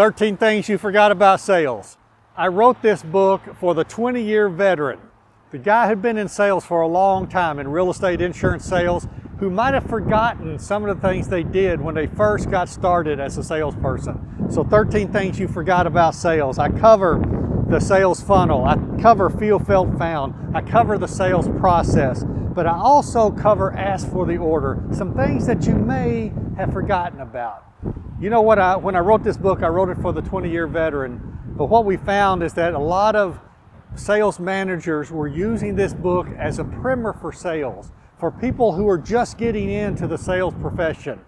13 Things You Forgot About Sales. I wrote this book for the 20-year veteran. The guy had been in sales for a long time, in real estate insurance sales, who might have forgotten some of the things they did when they first got started as a salesperson. So 13 Things You Forgot About Sales. I cover the sales funnel. I cover feel, felt, found. I cover the sales process. But I also cover ask for the order, some things that you may have forgotten about. You know what, when I wrote this book, I wrote it for the 20-year veteran. But what we found is that a lot of sales managers were using this book as a primer for sales, for people who are just getting into the sales profession.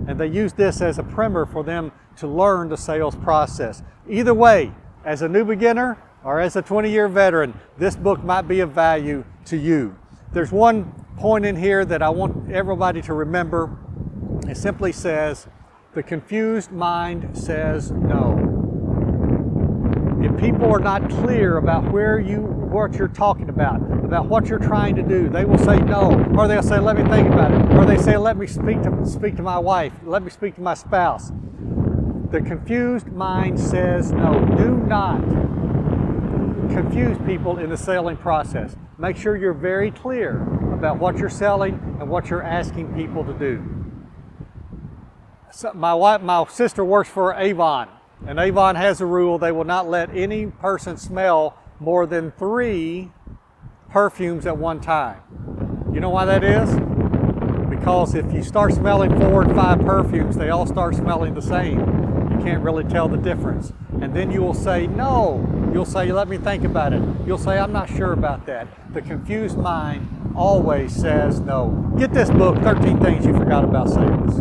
And they use this as a primer for them to learn the sales process. Either way, as a new beginner or as a 20-year veteran, this book might be of value to you. There's one point in here that I want everybody to remember. It simply says, the confused mind says no. If people are not clear about what you're talking about what you're trying to do, they will say no, or they'll say, let me think about it, or they say, let me speak to my wife, let me speak to my spouse. The confused mind says no. Do not confuse people in the selling process. Make sure you're very clear about what you're selling and what you're asking people to do. So my sister works for Avon, and Avon has a rule: they will not let any person smell more than 3 perfumes at one time. You know why that is? Because if you start smelling 4 and 5 perfumes, they all start smelling the same. You can't really tell the difference. And then you will say no. You'll say, let me think about it. You'll say, I'm not sure about that. The confused mind always says no. Get this book, 13 Things You Forgot About Sales.